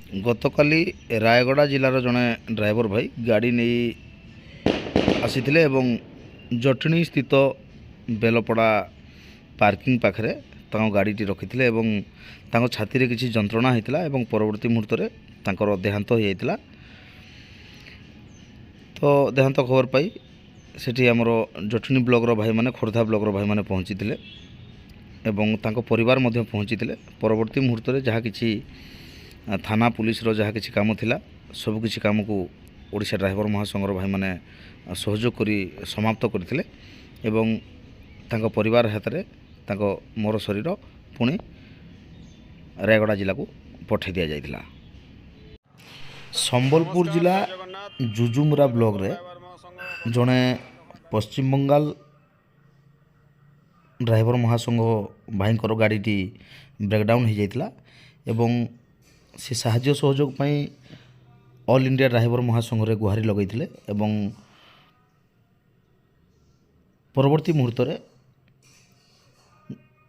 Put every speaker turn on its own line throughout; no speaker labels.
ଗତକାଲି ରାୟଗଡ଼ା ଜିଲ୍ଲାର ଜଣେ ଡ୍ରାଇଭର ଭାଇ ଗାଡ଼ି ନେଇ ଆସିଥିଲେ ଏବଂ ଜଟଣୀ ସ୍ଥିତ ବେଲପଡ଼ା ପାର୍କିଂ ପାଖରେ ତାଙ୍କ ଗାଡ଼ିଟି ରଖିଥିଲେ ଏବଂ ତାଙ୍କ ଛାତିରେ କିଛି ଯନ୍ତ୍ରଣା ହୋଇଥିଲା ଏବଂ ପରବର୍ତ୍ତୀ ମୁହୂର୍ତ୍ତରେ ତାଙ୍କର ଦେହାନ୍ତ ହୋଇଯାଇଥିଲା। ତ ଦେହାନ୍ତ ଖବର ପାଇ ସେଠି ଆମର ଜଟଣୀ ବ୍ଲକର ଭାଇମାନେ, ଖୋର୍ଦ୍ଧା ବ୍ଲକର ଭାଇମାନେ ପହଞ୍ଚିଥିଲେ ଏବଂ ତାଙ୍କ ପରିବାର ମଧ୍ୟ ପହଞ୍ଚିଥିଲେ। ପରବର୍ତ୍ତୀ ମୁହୂର୍ତ୍ତରେ ଯାହା କିଛି थाना पुलिस जहाँ किसी काम थिला सबकिछि काम को ओडिशा ड्राइवर महासंघर भाई मैंने सहयोग करी समाप्त करथिले एवं तांको परिवार हाथ रे तांको मोर शरीर पुणी रायगड़ा जिला को पठे दिया जाइथिला। संबलपुर जिला जुजुमुरा ब्लॉक रे जड़े पश्चिम बंगाल ड्राइवर महासंघ भाईंकर गाड़ीटी ब्रेकडाउन हो जाइथिला एवं से साहाय्य सहयोग पाई ऑल इंडिया ड्राइवर महासंघ रे गुहारी लगैथिले एवं परवर्ती मुहूर्त रे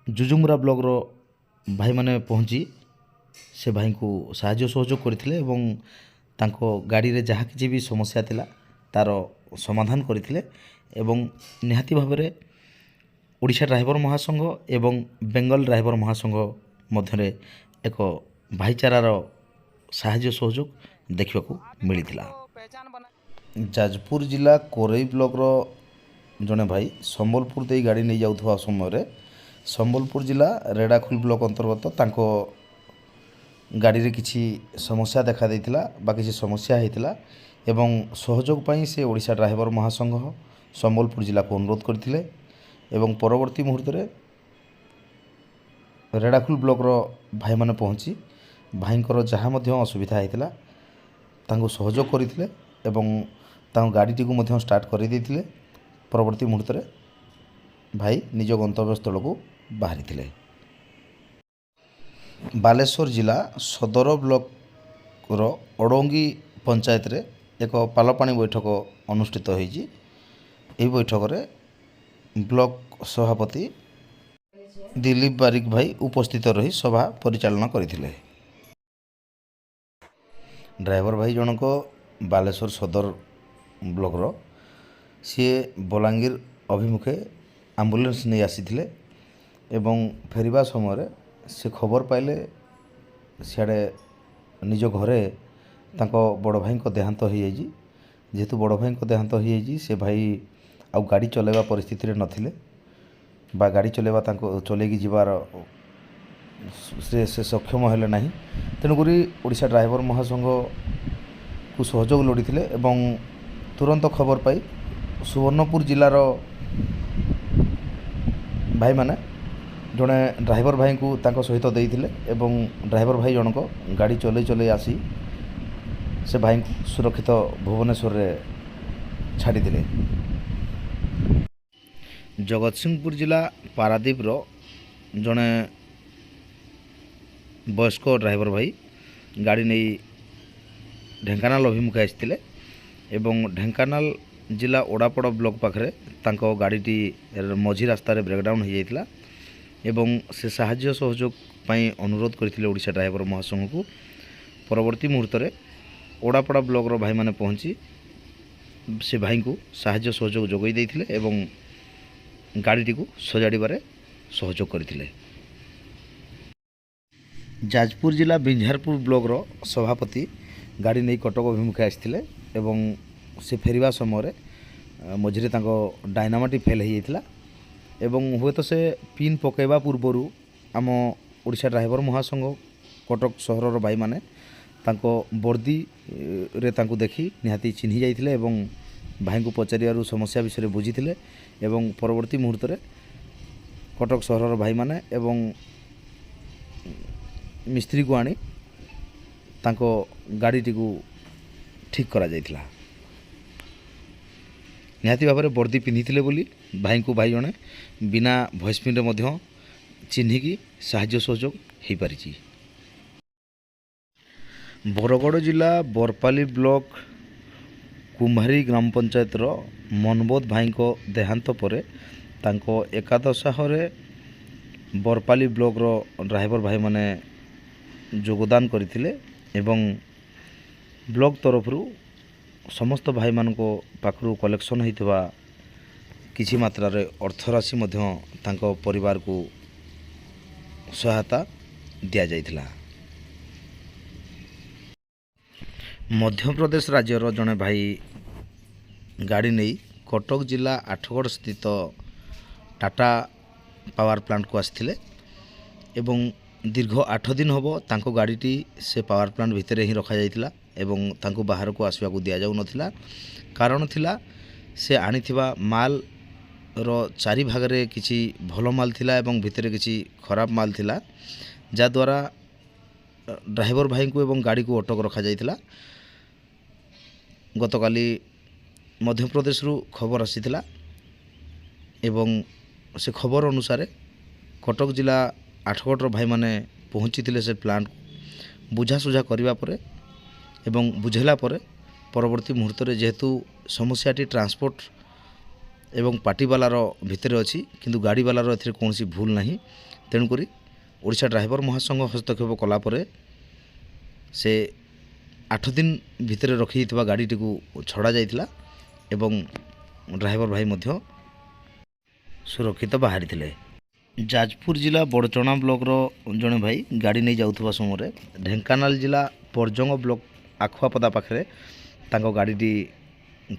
जुजुमुरा ब्लॉक रो भाई माने पहुँची से भाई को साहाय्य सहयोग करथिले एवं तांको गाड़ी रे जहाँ किसी भी समस्या थिला तार समाधान करथिले एवं निहाती भाव में ओडिशा ड्राइवर महासंघ एवं बेंगल ड्राइवर महासंघ मध्य एक भाईचारार साहाय्य सहयोग देखा मिलता। जाजपुर जिला कोरई ब्लॉक रो जड़े भाई संबलपुर दे गाड़ी नहीं जाउथवा समय संबलपुर जिला रेडाखोल ब्लॉक अंतर्गत तांको गाड़ी रे किछि समस्या देखा देइथिला बा किछि समस्या हेतिला एवं सहयोग पाई से ओडिशा ड्राइवर महासंघ संबलपुर जिला को अनुरोध करथिले एवं परवर्ती मुहूर्त रे रेडाखोल ब्लॉक रो भाई माने पहुँची भाईंकर जहाँ मध्य असुविधा होता तांको सहयोग करथिले एवं तांको गाड़ीटी को मध्य स्टार्ट कर देइथिले। परवर्ती मुहूर्त रे भाई निज गंतव्य स्थल को बाहरी थिले। बालेश्वर जिला सदर ब्लॉक रो ओडंगी पंचायत रे एक पालपाणी बैठक अनुष्ठित होईची। एही बैठक रे ब्लॉक सभापति दिलीप बारिक भाई उपस्थित रही सभा परिचालना करथिले। ड्राइवर भाई जनक बालेश्वर सदर ब्लॉक रो सी बलांगीर अभिमुखे एम्बुलेंस नहीं आसीथिले एवं फेरिबा समय से खबर पाइले सियाड़े निज घरे तांको बड़ भाई को देहांत हो जाइए। जेहेतु बड़ भाई को देहांत हो जाइए से भाई आउ गाड़ी चलेबा परिस्थिति रे नथिले बा गाड़ी चलेबा तांको चलेगी जीवार से सक्षम हेले नहीं। तेणुक ओडिशा ड्राइवर महासंघ को सहयोग लोड़ीथिले एवं तुरंत खबर पाई सुवर्णपुर जिलार भाई माने जड़े ड्राइवर भाई को तांको सहित देइथिले एवं ड्राइवर भाई जनक गाड़ी चले चले आसी से भाई सुरक्षित भुवनेश्वर रे छाड़ी दिले। जगतसिंहपुर जिला पारादीप रो जड़े वयस्क ड्राइवर भाई गाड़ी नहीं ढेंकानाल अभिमुखे आसते एवं ढेंकानाल जिला ओडापड़ ब्लॉक पाखरे तांको गाड़ीटी मझी रास्तार ब्रेकडाउन हो जाइथिला एवं से साहाय्य सहयोग पाई अनुरोध करथिले ओडिशा ड्राइवर महासंघ को। परवर्ती मुहूर्त रे ओडापड़ा ब्लॉक रो भाई माने पहुँची से भाई को साहाय्य सहयोग जोगाई देइथिले एवं गाड़ीटी को सजाड़बारे सहयोग करथिले। जाजपुर जिला बिंझारपुर ब्लॉक रो सभापति गाड़ी नहीं कटक अभिमुखे आसते एवं से फेरिबा समय मझे डायनामाटी फेल हो जाता एवं हुए तो से पिन पकेबा पूर्वर आम ओडिशा ड्राइवर महासंघ कटक सहर भाई माने तांको वर्दी रे तांको देखी निहाती चिन्ही जाइथिले एवं भाई को पचारियारू समस्या विषय बुझीथिले एवं परवर्ती मुहूर्त रे कटक सहर भाई माने एवं मिस्त्री को आनी तांको गाड़ीटी को ठीक करा जाइथिला। निहाती भाव में वर्दी पिंधिथिले बोली भाई को भाई जने बिना भॉइस पिन रे मध्य चिन्हिकी साहाय्य सहयोग हो पारिछि। बरगड़ जिला बरपाली ब्लॉक कुम्हारी ग्राम पंचायत रो मनबोध भाई को देहांत परे तांको एकादशाह रे बरपाली ब्लॉक रो ड्राइवर भाई माने योगदान करथिले ଏବଂ ବ୍ଲକ ତରଫରୁ ସମସ୍ତ ଭାଇମାନଙ୍କ ପାଖରୁ କଲେକ୍ସନ୍ ହୋଇଥିବା କିଛି ମାତ୍ରାରେ ଅର୍ଥରାଶି ମଧ୍ୟ ତାଙ୍କ ପରିବାରକୁ ସହାୟତା ଦିଆଯାଇଥିଲା। ମଧ୍ୟପ୍ରଦେଶ ରାଜ୍ୟର ଜଣେ ଭାଇ ଗାଡ଼ି ନେଇ କଟକ ଜିଲ୍ଲା ଆଠଗଡ଼ ସ୍ଥିତ ଟାଟା ପାୱାର ପ୍ଲାଣ୍ଟକୁ ଆସିଥିଲେ ଏବଂ ଦୀର୍ଘ 8 ଦିନ ହେବ ତାଙ୍କ ଗାଡ଼ିଟି ସେ ପାୱାର ପ୍ଲାଣ୍ଟ ଭିତରେ ହିଁ ରଖାଯାଇଥିଲା ଏବଂ ତାଙ୍କୁ ବାହାରକୁ ଆସିବାକୁ ଦିଆଯାଉନଥିଲା। କାରଣ ଥିଲା ସେ ଆଣିଥିବା ମାଲର 4 ଭାଗରେ କିଛି ଭଲ ମାଲ ଥିଲା ଏବଂ ଭିତରେ କିଛି ଖରାପ ମାଲ ଥିଲା, ଯାହାଦ୍ୱାରା ଡ୍ରାଇଭର ଭାଇଙ୍କୁ ଏବଂ ଗାଡ଼ିକୁ ଅଟକ ରଖାଯାଇଥିଲା। ଗତକାଲି ମଧ୍ୟପ୍ରଦେଶରୁ ଖବର ଆସିଥିଲା ଏବଂ ସେ ଖବର ଅନୁସାରେ କଟକ ଜିଲ୍ଲା ଆଠଗଡ଼ର ଭାଇମାନେ ପହଞ୍ଚିଥିଲେ ସେ ପ୍ଲାଣ୍ଟକୁ। ବୁଝାସୁଝା କରିବା ପରେ ଏବଂ ବୁଝେଇଲା ପରେ ପରବର୍ତ୍ତୀ ମୁହୂର୍ତ୍ତରେ ଯେହେତୁ ସମସ୍ୟାଟି ଟ୍ରାନ୍ସପୋର୍ଟ ଏବଂ ପାର୍ଟିବାଲାର ଭିତରେ ଅଛି କିନ୍ତୁ ଗାଡ଼ିବାଲାର ଏଥିରେ କୌଣସି ଭୁଲ ନାହିଁ, ତେଣୁକରି ଓଡ଼ିଶା ଡ୍ରାଇଭର ମହାସଂଘ ହସ୍ତକ୍ଷେପ କଲା ପରେ ସେ 8 ଦିନ ଭିତରେ ରଖିଥିବା ଗାଡ଼ିଟିକୁ ଛଡ଼ା ଯାଇଥିଲା ଏବଂ ଡ୍ରାଇଭର ଭାଇ ମଧ୍ୟ ସୁରକ୍ଷିତ ବାହାରିଥିଲେ। ଯାଜପୁର ଜିଲ୍ଲା ବଡ଼ଚଣା ବ୍ଲକର ଜଣେ ଭାଇ ଗାଡ଼ି ନେଇ ଯାଉଥିବା ସମୟରେ ଢେଙ୍କାନାଳ ଜିଲ୍ଲା ପରଜଙ୍ଗ ବ୍ଲକ ଆଖୁଆପଦା ପାଖରେ ତାଙ୍କ ଗାଡ଼ିଟି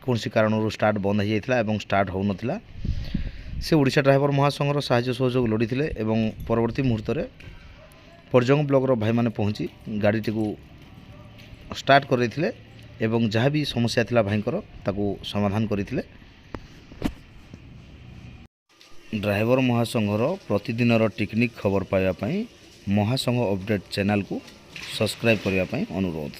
କୌଣସି କାରଣରୁ ଷ୍ଟାର୍ଟ ବନ୍ଦ ହୋଇଯାଇଥିଲା ଏବଂ ଷ୍ଟାର୍ଟ ହେଉନଥିଲା। ସେ ଓଡ଼ିଶା ଡ୍ରାଇଭର ମହାସଂଘର ସାହାଯ୍ୟ ସହଯୋଗ ଲୋଡ଼ିଥିଲେ ଏବଂ ପରବର୍ତ୍ତୀ ମୁହୂର୍ତ୍ତରେ ପରଜଙ୍ଗ ବ୍ଲକର ଭାଇମାନେ ପହଞ୍ଚି ଗାଡ଼ିଟିକୁ ଷ୍ଟାର୍ଟ କରାଇଥିଲେ ଏବଂ ଯାହା ବି ସମସ୍ୟା ଥିଲା ଭାଇଙ୍କର ତାକୁ ସମାଧାନ କରିଥିଲେ। ଡ୍ରାଇଭର ମହାସଂଘର ପ୍ରତିଦିନର ଟେକ୍ନିକ୍ ଖବର ପାଇବା ପାଇଁ ମହାସଂଘ ଅପଡ଼େଟ୍ ଚ୍ୟାନେଲକୁ ସବସ୍କ୍ରାଇବ୍ କରିବା ପାଇଁ ଅନୁରୋଧ।